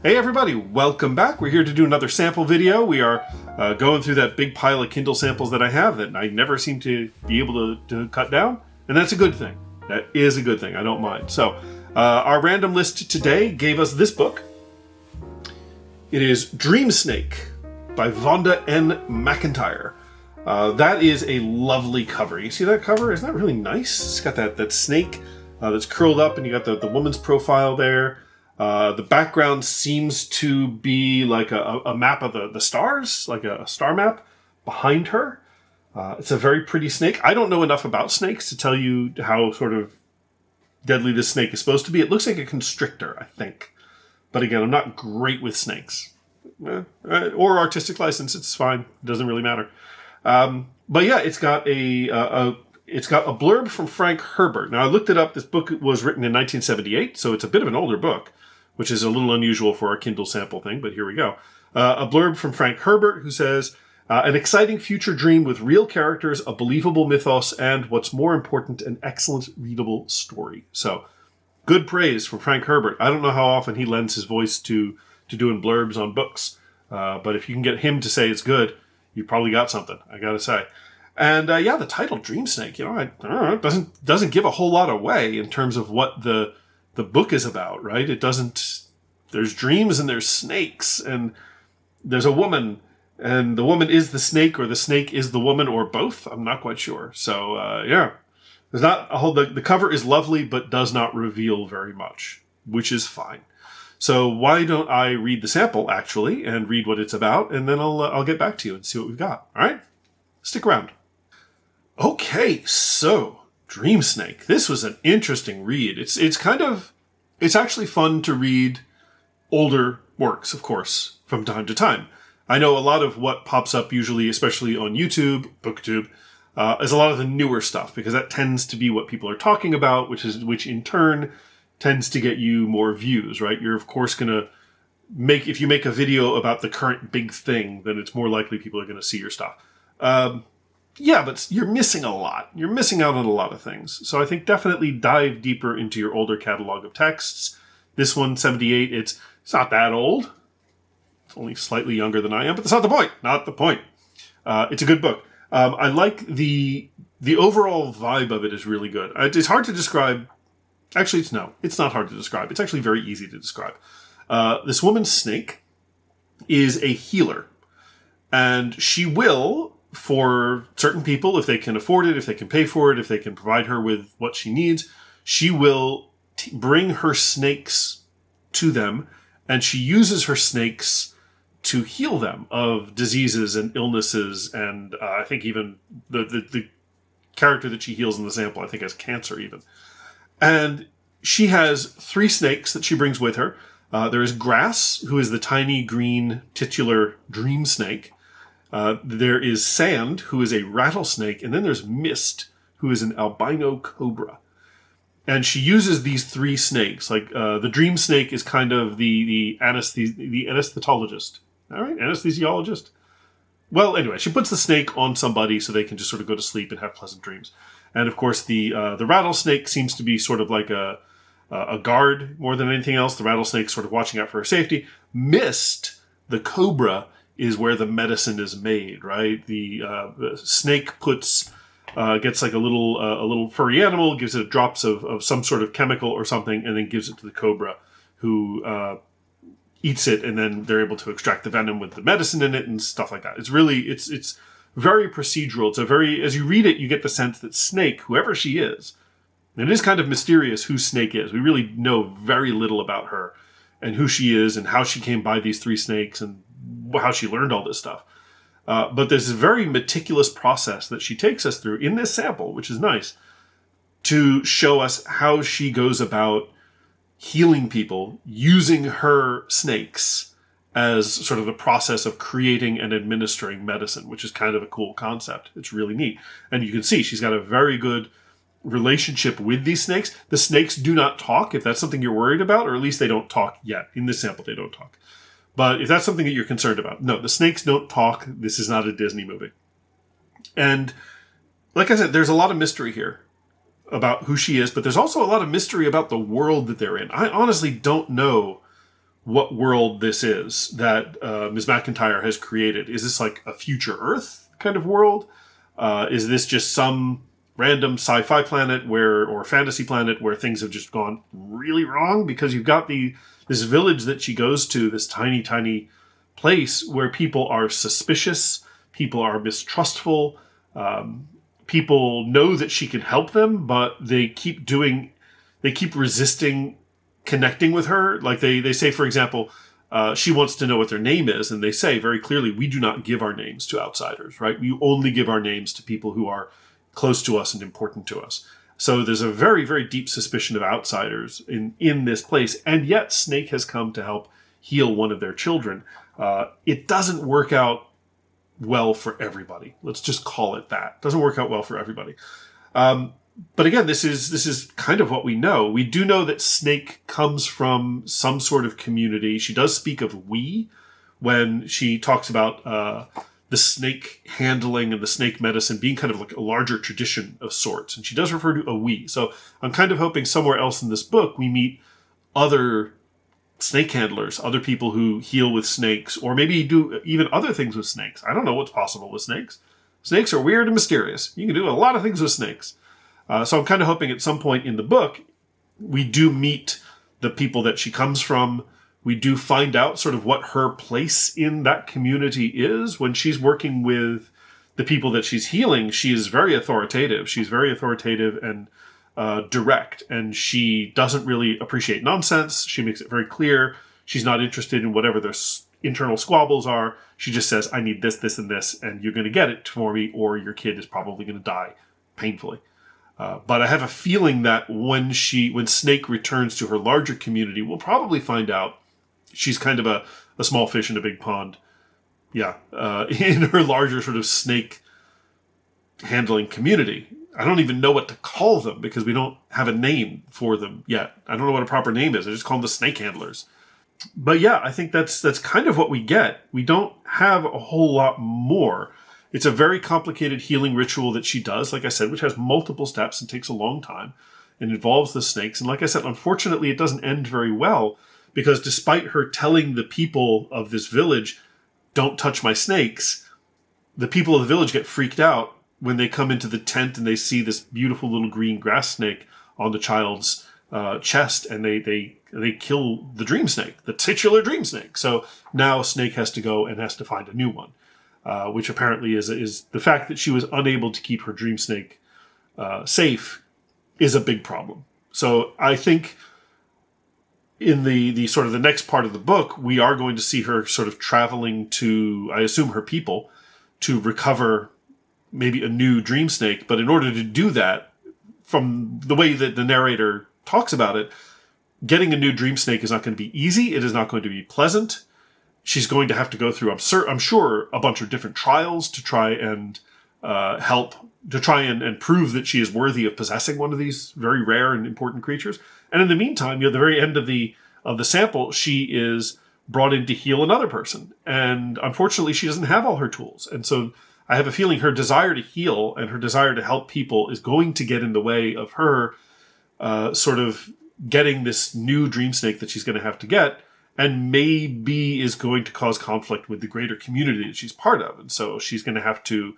Hey everybody, welcome back. We're here to do another sample video. We are going through that big pile of Kindle samples that I have that I never seem to be able to cut down. And that's a good thing. That is a good thing. I don't mind. So our random list today gave us this book. It is Dreamsnake by Vonda N. McIntyre. That is a lovely cover. You see that cover? Isn't that really nice? It's got that snake that's curled up and you got the woman's profile there. The background seems to be like a map of the stars, like a star map behind her. It's a very pretty snake. I don't know enough about snakes to tell you how sort of deadly this snake is supposed to be. It looks like a constrictor, I think. But again, I'm not great with snakes. Or artistic license, it's fine. It doesn't really matter. But yeah, it's got a blurb from Frank Herbert. Now, I looked it up. This book was written in 1978, so it's a bit of an older book, which is a little unusual for our Kindle sample thing, but here we go. A blurb from Frank Herbert, who says, an exciting future dream with real characters, a believable mythos, and, what's more important, an excellent readable story. So, good praise from Frank Herbert. I don't know how often he lends his voice to doing blurbs on books, but if you can get him to say it's good, you probably got something, I gotta say. And yeah, the title Dreamsnake, I don't know, it doesn't give a whole lot away in terms of what the book is about, right? It doesn't. There's dreams and there's snakes and there's a woman and the woman is the snake or the snake is the woman or both. I'm not quite sure. So yeah, there's not a whole. The cover is lovely but does not reveal very much, which is fine. So why don't I read the sample actually and read what it's about, and then I'll get back to you and see what we've got. All right, stick around. Okay, so Dreamsnake. This was an interesting read. It's actually fun to read older works, of course, from time to time. I know a lot of what pops up usually, especially on YouTube, BookTube, is a lot of the newer stuff because that tends to be what people are talking about, which in turn tends to get you more views, right? You're of course going to if you make a video about the current big thing, then it's more likely people are going to see your stuff. Yeah, but you're missing a lot. You're missing out on a lot of things. So I think definitely dive deeper into your older catalog of texts. This one, 78, it's not that old. It's only slightly younger than I am, but that's not the point. Not the point. It's a good book. I like the overall vibe of it is really good. It's hard to describe. Actually, it's not hard to describe. It's actually very easy to describe. This woman, Snake, is a healer. And she will, for certain people, if they can afford it, if they can pay for it, if they can provide her with what she needs, she will bring her snakes to them, and she uses her snakes to heal them of diseases and illnesses, and I think even the character that she heals in the sample, I think has cancer even. And she has 3 snakes that she brings with her. There is Grass, who is the tiny green titular dream snake. There is Sand, who is a rattlesnake, and then there's Mist, who is an albino cobra. And she uses these 3 snakes. Like the dream snake is kind of the anesthetologist. All right, anesthesiologist. Well, anyway, she puts the snake on somebody so they can just sort of go to sleep and have pleasant dreams. And of course, the rattlesnake seems to be sort of like a guard more than anything else. The rattlesnake sort of watching out for her safety. Mist, the cobra, is where the medicine is made, right? The snake gets like a little furry animal, gives it drops of some sort of chemical or something, and then gives it to the cobra, who eats it, and then they're able to extract the venom with the medicine in it and stuff like that. It's really, it's very procedural. It's as you read it, you get the sense that Snake, whoever she is, and it is kind of mysterious who Snake is. We really know very little about her and who she is and how she came by these 3 snakes and how she learned all this stuff. But there's a very meticulous process that she takes us through in this sample, which is nice, to show us how she goes about healing people using her snakes as sort of the process of creating and administering medicine, which is kind of a cool concept. It's really neat. And you can see she's got a very good relationship with these snakes. The snakes do not talk, if that's something you're worried about, or at least they don't talk yet. In this sample, they don't talk. But if that's something that you're concerned about, no, the snakes don't talk. This is not a Disney movie. And like I said, there's a lot of mystery here about who she is, but there's also a lot of mystery about the world that they're in. I honestly don't know what world this is that Ms. McIntyre has created. Is this like a future Earth kind of world? Is this just some random sci-fi planet or fantasy planet where things have just gone really wrong? Because you've got this village that she goes to, this tiny, tiny place where people are suspicious, people are mistrustful, people know that she can help them, but they keep resisting connecting with her. Like they say, for example, she wants to know what their name is, and they say very clearly, we do not give our names to outsiders, right? We only give our names to people who are close to us and important to us. So there's a very, very deep suspicion of outsiders in this place, and yet Snake has come to help heal one of their children. It doesn't work out well for everybody. Let's just call it that. It doesn't work out well for everybody. But again, this is kind of what we know. We do know that Snake comes from some sort of community. She does speak of we when she talks about the snake handling and the snake medicine being kind of like a larger tradition of sorts. And she does refer to a we. So I'm kind of hoping somewhere else in this book we meet other snake handlers, other people who heal with snakes, or maybe do even other things with snakes. I don't know what's possible with snakes. Snakes are weird and mysterious. You can do a lot of things with snakes. So I'm kind of hoping at some point in the book, we do meet the people that she comes from. We do find out sort of what her place in that community is. When she's working with the people that she's healing, she is very authoritative. She's very authoritative and direct, and she doesn't really appreciate nonsense. She makes it very clear she's not interested in whatever their internal squabbles are. She just says, I need this, this, and this, and you're going to get it for me, or your kid is probably going to die painfully. But I have a feeling that when Snake returns to her larger community, we'll probably find out she's kind of a small fish in a big pond. Yeah, in her larger sort of snake handling community. I don't even know what to call them because we don't have a name for them yet. I don't know what a proper name is. I just call them the snake handlers. But yeah, I think that's kind of what we get. We don't have a whole lot more. It's a very complicated healing ritual that she does, like I said, which has multiple steps and takes a long time and involves the snakes. And like I said, unfortunately, it doesn't end very well because despite her telling the people of this village, don't touch my snakes, the people of the village get freaked out when they come into the tent and they see this beautiful little green grass snake on the child's chest, and they kill the Dreamsnake, the titular Dreamsnake. So now Snake has to go and has to find a new one. Which apparently is the fact that she was unable to keep her Dreamsnake safe is a big problem. So I think in the sort of the next part of the book, we are going to see her sort of traveling to, I assume, her people to recover maybe a new Dreamsnake. But in order to do that, from the way that the narrator talks about it, getting a new Dreamsnake is not going to be easy. It is not going to be pleasant. She's going to have to go through, I'm sure, a bunch of different trials to try and prove that she is worthy of possessing one of these very rare and important creatures. And in the meantime, at the very end of the sample, she is brought in to heal another person. And unfortunately, she doesn't have all her tools. And so I have a feeling her desire to heal and her desire to help people is going to get in the way of her sort of getting this new Dreamsnake that she's going to have to get, and maybe is going to cause conflict with the greater community that she's part of. And so she's going to have to,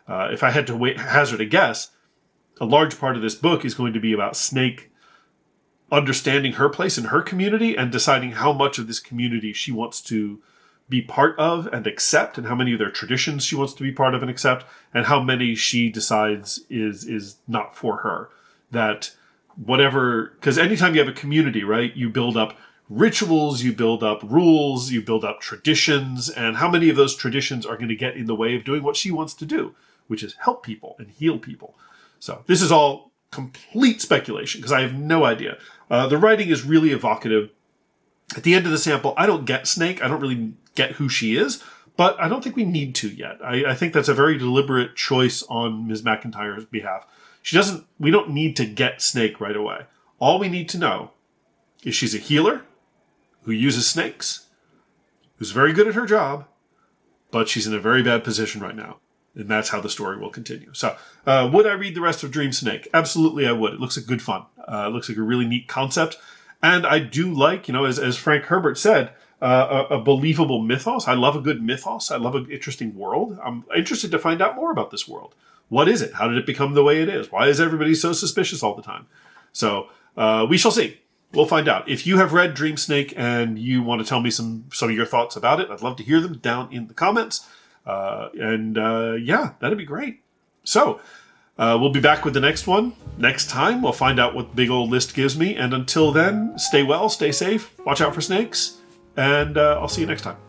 if I had to hazard a guess, a large part of this book is going to be about Snake understanding her place in her community and deciding how much of this community she wants to be part of and accept, and how many of their traditions she wants to be part of and accept, and how many she decides is not for her. That whatever, because anytime you have a community, right, you build up rituals, you build up rules, you build up traditions, and how many of those traditions are going to get in the way of doing what she wants to do, which is help people and heal people. So this is all complete speculation because I have no idea. The writing is really evocative. At the end of the sample, I don't get Snake. I don't really get who she is, but I don't think we need to yet. I think that's a very deliberate choice on Ms. McIntyre's behalf. We don't need to get Snake right away. All we need to know is she's a healer who uses snakes, who's very good at her job, but she's in a very bad position right now. And that's how the story will continue. So, would I read the rest of Dreamsnake? Absolutely I would. It looks like good fun. It looks like a really neat concept. And I do like, as Frank Herbert said, a believable mythos. I love a good mythos. I love an interesting world. I'm interested to find out more about this world. What is it? How did it become the way it is? Why is everybody so suspicious all the time? So we shall see. We'll find out. If you have read Dreamsnake and you want to tell me some of your thoughts about it, I'd love to hear them down in the comments. Yeah, that'd be great. So we'll be back with the next one next time. We'll find out what the big old list gives me. And until then, stay well, stay safe, watch out for snakes, and I'll see you next time.